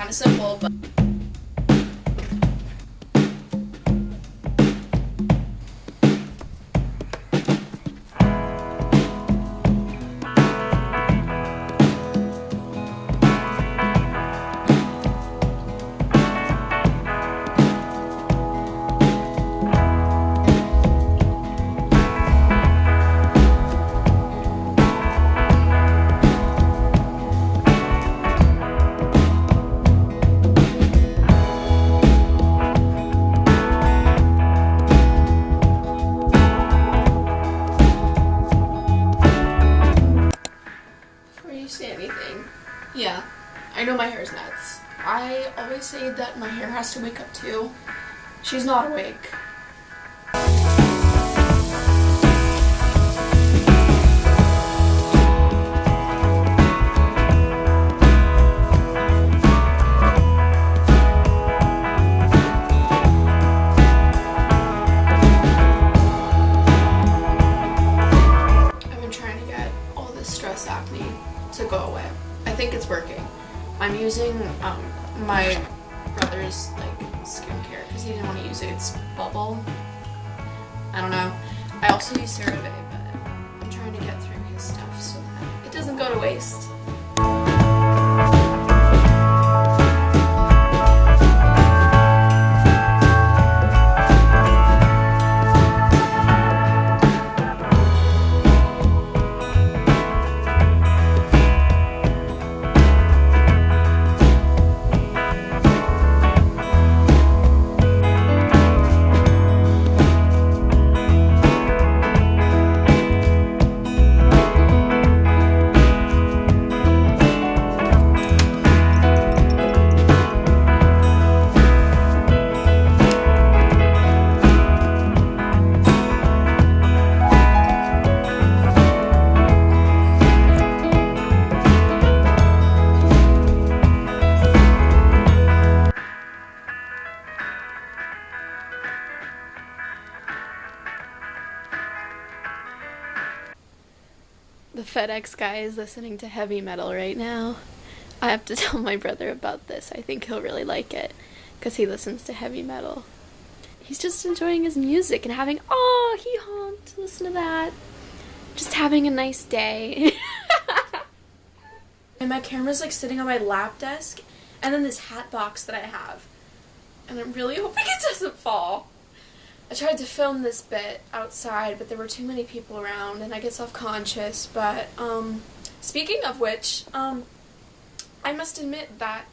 kind of simple, but say anything. Yeah, I know my hair's nuts. I always say that my hair has to wake up too. She's not awake. I've been trying to get all this stress acne to go away. I think it's working. I'm using my brother's like skincare because he didn't want to use it. It's Bubble. I don't know. I also use CeraVe, but I'm trying to get through his stuff so that it doesn't go to waste. The FedEx guy is listening to heavy metal right now. I have to tell my brother about this. I think he'll really like it because he listens to heavy metal. He's just enjoying his music and having, oh, he honked, listen to that. Just having a nice day. And my camera's like sitting on my lap desk and then this hat box that I have. And I'm really hoping it doesn't fall. I tried to film this bit outside, but there were too many people around, and I get self-conscious, but, speaking of which, I must admit that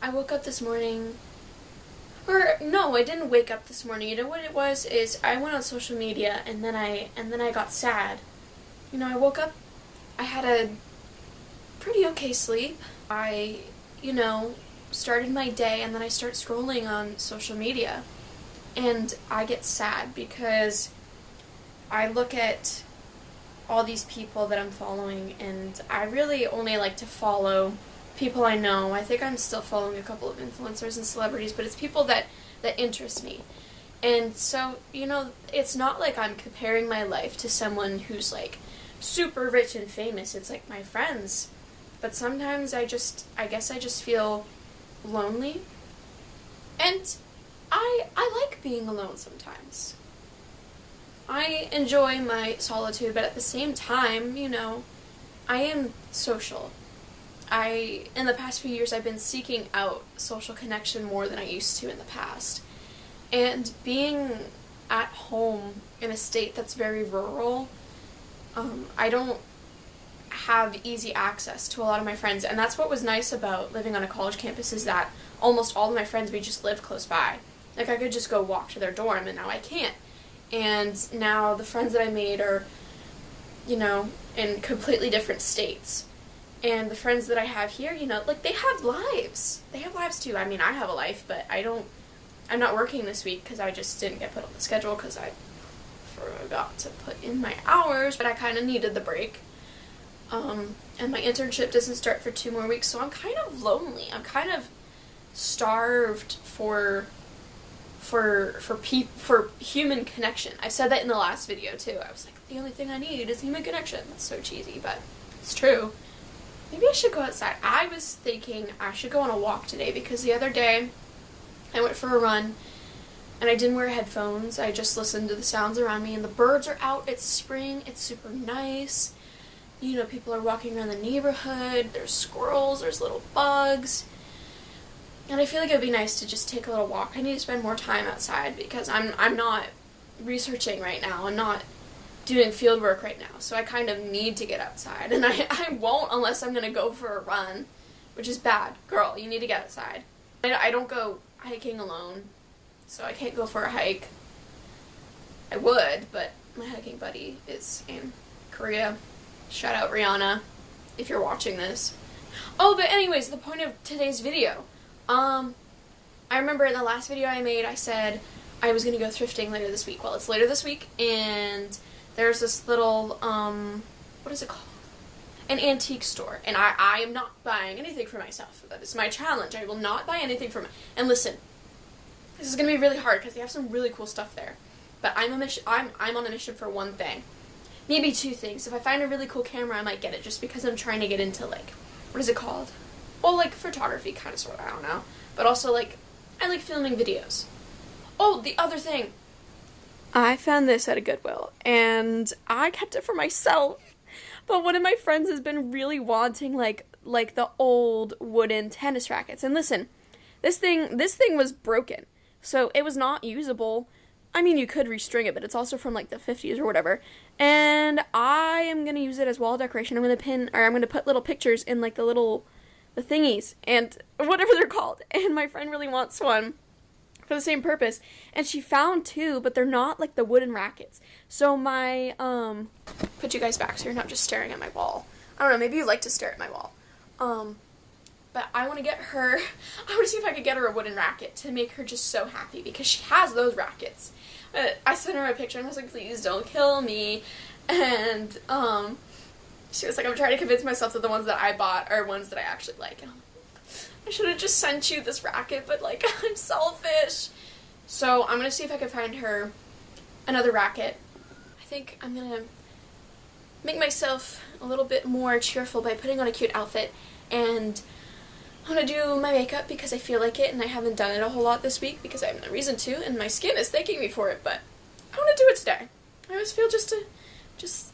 I woke up this morning, or, no, I didn't wake up this morning. You know what it was, is I went on social media, and then I got sad. You know, I woke up, I had a pretty okay sleep. I, started my day, and then I start scrolling on social media. And I get sad because I look at all these people that I'm following, and I really only like to follow people I know. I think I'm still following a couple of influencers and celebrities, but it's people that interest me. And so, it's not like I'm comparing my life to someone who's like super rich and famous. It's like my friends. But sometimes I guess I just feel lonely. And I like being alone sometimes. I enjoy my solitude, but at the same time, I am social. In the past few years, I've been seeking out social connection more than I used to in the past. And being at home in a state that's very rural, I don't have easy access to a lot of my friends. And that's what was nice about living on a college campus, is that almost all of my friends, we just lived close by. Like, I could just go walk to their dorm, and now I can't. And now the friends that I made are, in completely different states. And the friends that I have here, they have lives. They have lives, too. I mean, I have a life, but I'm not working this week because I just didn't get put on the schedule because I forgot to put in my hours, but I kind of needed the break. And my internship doesn't start for 2 more weeks, so I'm kind of lonely. I'm kind of starved for human connection. I said that in the last video too. I was like, the only thing I need is human connection. That's so cheesy, but it's true. maybe I should go outside. I was thinking I should go on a walk today because the other day I went for a run and I didn't wear headphones. I just listened to the sounds around me, and the birds are out. It's spring. It's super nice. You know, people are walking around the neighborhood. There's squirrels. There's little bugs. And I feel like it would be nice to just take a little walk. I need to spend more time outside because I'm not researching right now. I'm not doing field work right now. So I kind of need to get outside. And I won't unless I'm going to go for a run, which is bad. Girl, you need to get outside. I don't go hiking alone, so I can't go for a hike. I would, but my hiking buddy is in Korea. Shout out Rihanna, if you're watching this. Oh, but anyways, the point of today's video. I remember in the last video I made, I said I was going to go thrifting later this week. Well, it's later this week, and there's this little, what is it called? An antique store. And I am not buying anything for myself. That is my challenge. I will not buy anything for and listen, this is going to be really hard because they have some really cool stuff there. But I'm on a mission for one thing. Maybe two things. If I find a really cool camera, I might get it just because I'm trying to get into, like, what is it called? Well, like, photography, kind of, sort of, I don't know. But also, like, I like filming videos. Oh, the other thing. I found this at a Goodwill, and I kept it for myself. But one of my friends has been really wanting, like the old wooden tennis rackets. And listen, this thing was broken. So it was not usable. I mean, you could restring it, but it's also from, like, the 50s or whatever. And I am going to use it as wall decoration. I'm going to put little pictures in, like, the thingies, and whatever they're called. And my friend really wants one for the same purpose. And she found two, but they're not, like, the wooden rackets. So my, put you guys back so you're not just staring at my wall. I don't know, maybe you like to stare at my wall. But I want to get her, I want to see if I could get her a wooden racket to make her just so happy, because she has those rackets. I sent her a picture and I was like, please don't kill me. And, she was like, I'm trying to convince myself that the ones that I bought are ones that I actually like. And I'm like, I should have just sent you this racket, but, like, I'm selfish. So I'm going to see if I can find her another racket. I think I'm going to make myself a little bit more cheerful by putting on a cute outfit, and I'm going to do my makeup because I feel like it, and I haven't done it a whole lot this week because I have no reason to, and my skin is thanking me for it, but I want to do it today. I always feel just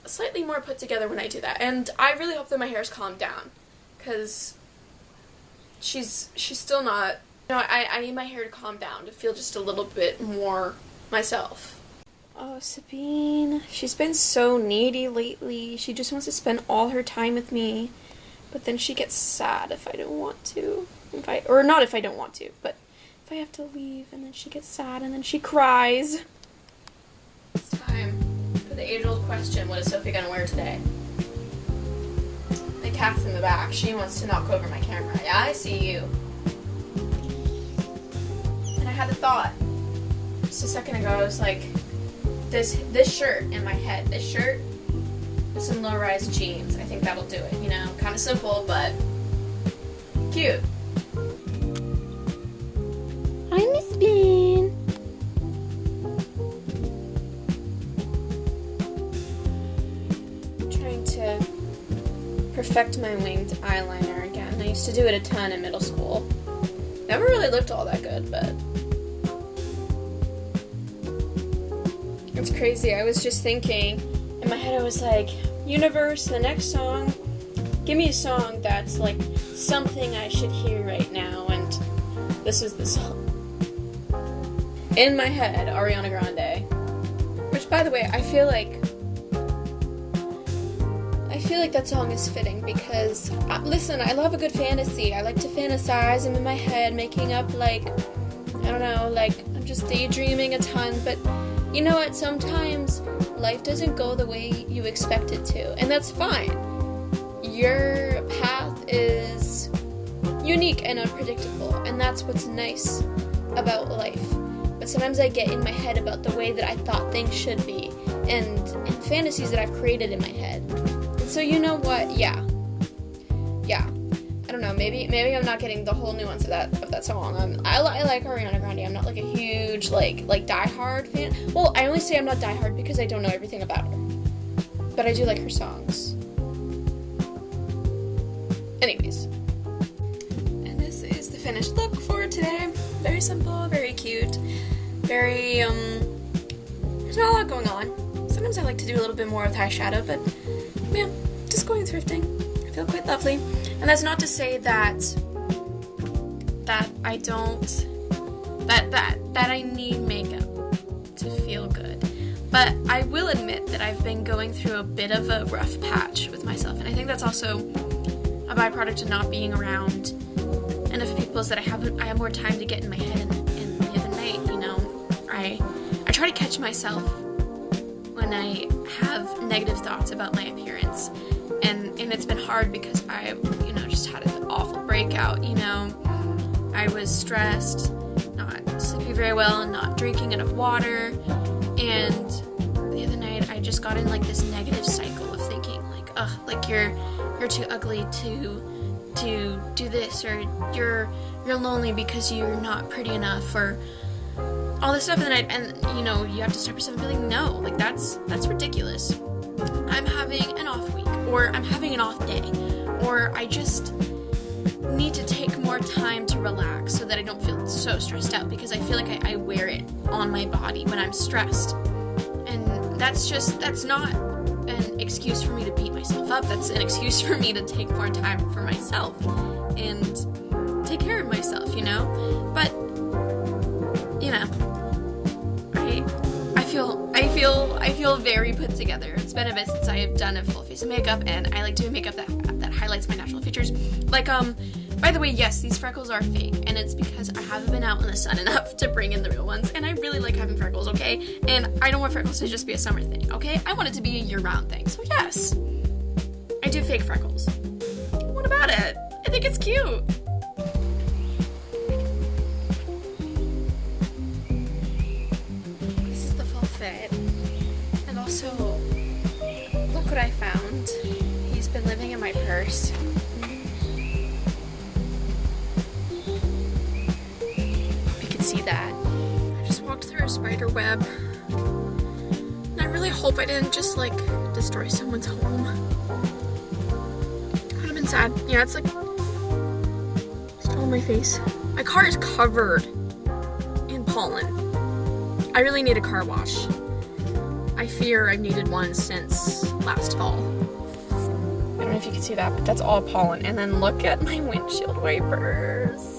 slightly more put together when I do that, and I really hope that my hair's calmed down, because she's still not, I need my hair to calm down to feel just a little bit more myself. Oh, Sabine, she's been so needy lately. She just wants to spend all her time with me. But then she gets sad if I don't want to. Or not if I don't want to, but if I have to leave, and then she gets sad, and then she cries. It's time for the age-old question, what is Sophie gonna wear today? The cat's in the back. She wants to knock over my camera. Yeah, I see you. And I had a thought. Just a second ago, I was like, this shirt in my head, this shirt with some low-rise jeans. I think that'll do it, you know? Kind of simple, but cute. Hi, Miss Bean. Trying to perfect my winged eyeliner again. I used to do it a ton in middle school. Never really looked all that good, but it's crazy. I was just thinking, in my head I was like, universe, the next song, give me a song that's like something I should hear right now, and this is the song. In my head, Ariana Grande. Which, by the way, I feel like that song is fitting because, listen, I love a good fantasy. I like to fantasize. I'm in my head making up, like, I don't know, like, I'm just daydreaming a ton, but you know what, sometimes life doesn't go the way you expect it to, and that's fine. Your path is unique and unpredictable, and that's what's nice about life. But sometimes I get in my head about the way that I thought things should be, and fantasies that I've created in my head. And so you know what, yeah. I don't know, maybe I'm not getting the whole nuance of that song. I like Ariana Grande. I'm not like a huge, like diehard fan. Well, I only say I'm not diehard because I don't know everything about her. But I do like her songs. Anyways. And this is the finished look for today. Very simple, very cute, very, there's not a lot going on. Sometimes I like to do a little bit more with eyeshadow, but yeah, just going thrifting. I feel quite lovely. And that's not to say that I don't, that I need makeup to feel good. But I will admit that I've been going through a bit of a rough patch with myself, and I think that's also a byproduct of not being around enough people, is that I have more time to get in my head and live at night, you know. I try to catch myself when I have negative thoughts about my appearance, and it's been hard because I, you know, just had an awful breakout, you know. I was stressed, not sleeping very well, and not drinking enough water, and the other night I just got in like this negative cycle of thinking like, ugh, like you're too ugly to do this, or you're lonely because you're not pretty enough, or all this stuff. And you know, you have to stop yourself and be like, no, like that's ridiculous. I'm having an off week, or I'm having an off day, or I just need to take more time to relax so that I don't feel so stressed out, because I feel like I wear it on my body when I'm stressed. And that's not an excuse for me to beat myself up. That's an excuse for me to take more time for myself and take care of myself, you know? But, you know, I feel very put together. It's been a bit since I have done a full face of makeup, and I like doing makeup that highlights my natural features. Like, by the way, yes, these freckles are fake, and it's because I haven't been out in the sun enough to bring in the real ones, and I really like having freckles, okay? And I don't want freckles to just be a summer thing, okay? I want it to be a year-round thing, so yes, I do fake freckles. What about it? I think it's cute. This is the full fit, and also, look what I found. He's been living in my purse. See that. I just walked through a spider web, and I really hope I didn't just like destroy someone's home. Could have been sad. Yeah, it's like still on my face. My car is covered in pollen. I really need a car wash. I fear I've needed one since last fall. I don't know if you can see that, but that's all pollen. And then look at my windshield wipers.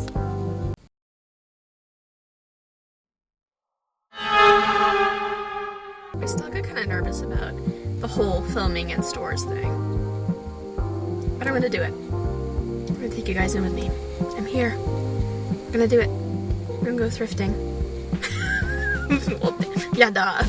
I still get kind of nervous about the whole filming in stores thing, but I'm gonna do it. I'm gonna take you guys in with me. I'm here. I'm gonna do it. We're gonna go thrifting. Yeah, duh.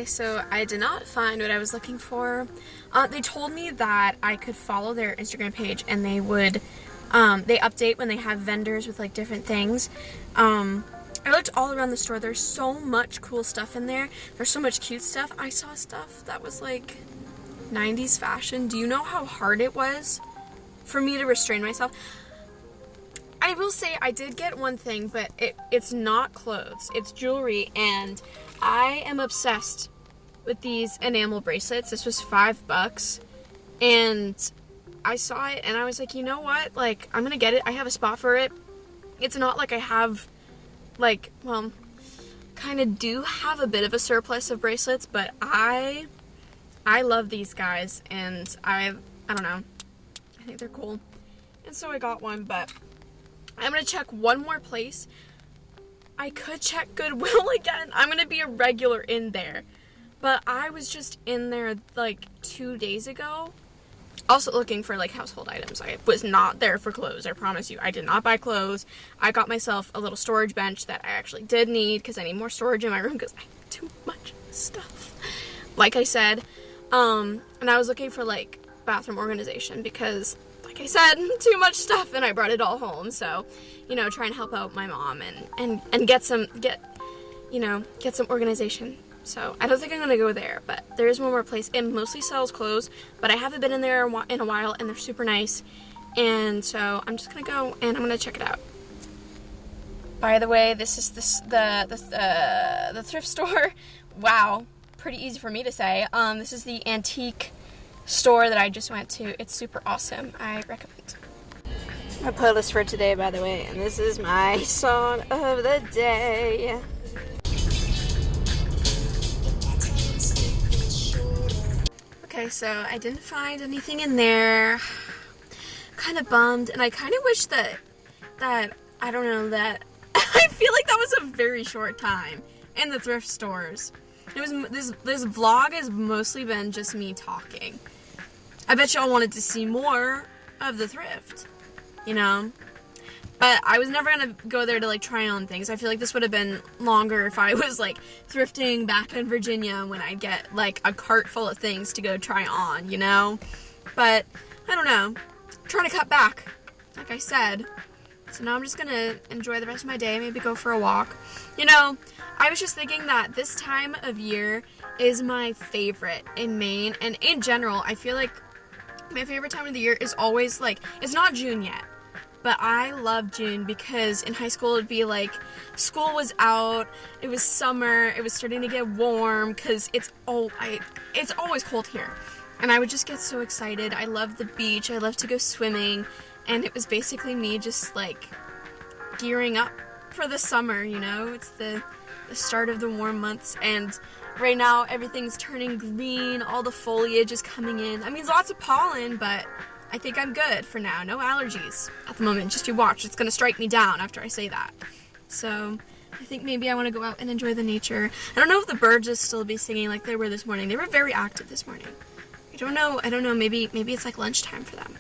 So I did not find what I was looking for. They told me that I could follow their Instagram page and they would, they update when they have vendors with like different things. I looked all around the store. There's so much cool stuff in there. There's so much cute stuff. I saw stuff that was like 90s fashion. Do you know how hard it was for me to restrain myself? I will say I did get one thing, but it's not clothes. It's jewelry, and I am obsessed with these enamel bracelets. This was $5, and I saw it, and I was like, you know what? Like, I'm gonna get it. I have a spot for it. It's not like I have, like, well, kind of do have a bit of a surplus of bracelets, but I love these guys, and I don't know. I think they're cool. And so I got one, but I'm gonna check one more place. I could check Goodwill again. I'm gonna be a regular in there. But I was just in there like 2 days ago. Also looking for like household items. I was not there for clothes, I promise you. I did not buy clothes. I got myself a little storage bench that I actually did need because I need more storage in my room because I have too much stuff. Like I said. And I was looking for like bathroom organization because, like I said, too much stuff and I brought it all home. So, you know, trying to help out my mom and get some organization. So I don't think I'm gonna go there, but there is one more place. It mostly sells clothes, but I haven't been in there in a while, and they're super nice. And so I'm just gonna go and I'm gonna check it out. By the way, this is the thrift store. Wow, pretty easy for me to say. This is the antique store that I just went to. It's super awesome. I recommend. My playlist for today, by the way, and this is my song of the day. Okay, so I didn't find anything in there. Kind of bummed, and I kind of wish that I don't know, that I feel like that was a very short time in the thrift stores. It was this vlog has mostly been just me talking. I bet y'all wanted to see more of the thrift, you know? But I was never gonna go there to like try on things. I feel like this would have been longer if I was like thrifting back in Virginia when I get like a cart full of things to go try on, you know? But I don't know. I'm trying to cut back, like I said. So now I'm just gonna enjoy the rest of my day, maybe go for a walk. You know, I was just thinking that this time of year is my favorite in Maine, and in general, I feel like my favorite time of the year is always like, it's not June yet. But I love June because in high school it'd be like, school was out, it was summer, it was starting to get warm because it's always cold here. And I would just get so excited. I love the beach, I love to go swimming, and it was basically me just like gearing up for the summer, you know? It's the start of the warm months, and right now everything's turning green, all the foliage is coming in. I mean, lots of pollen, but I think I'm good for now. No allergies at the moment. Just you watch. It's going to strike me down after I say that. So I think maybe I want to go out and enjoy the nature. I don't know if the birds will still be singing like they were this morning. They were very active this morning. I don't know. Maybe it's like lunchtime for them.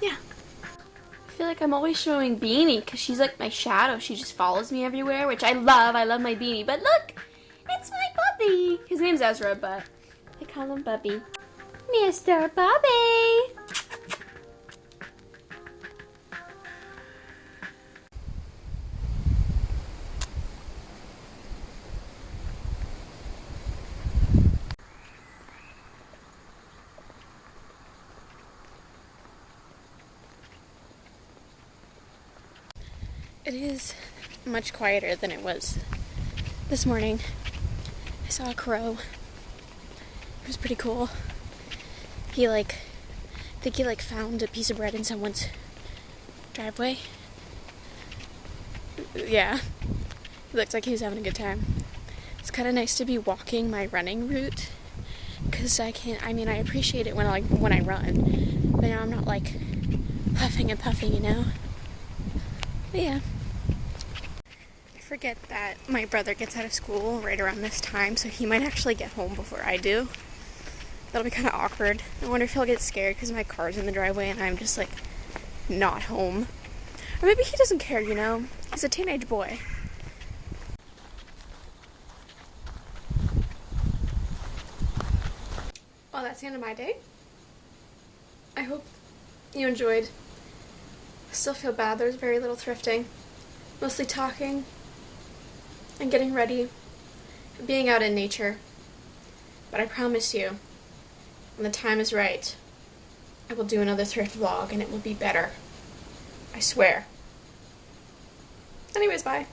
Yeah. I feel like I'm always showing Beanie because she's like my shadow. She just follows me everywhere, which I love. I love my Beanie. But look, it's my puppy. His name's Ezra, but I call him Bubby. Mr. Bobby! It is much quieter than it was this morning. I saw a crow. It was pretty cool. I think he found a piece of bread in someone's driveway. Yeah, he looked like he was having a good time. It's kind of nice to be walking my running route, because I appreciate it when I run, but now I'm not like huffing and puffing, you know? But yeah. I forget that my brother gets out of school right around this time, so he might actually get home before I do. That'll be kind of awkward. I wonder if he'll get scared because my car's in the driveway and I'm just like not home. Or maybe he doesn't care, you know? He's a teenage boy. Well, that's the end of my day. I hope you enjoyed. I still feel bad. There was very little thrifting. Mostly talking and getting ready, being out in nature. But I promise you, when the time is right, I will do another thrift vlog and it will be better. I swear. Anyways, bye.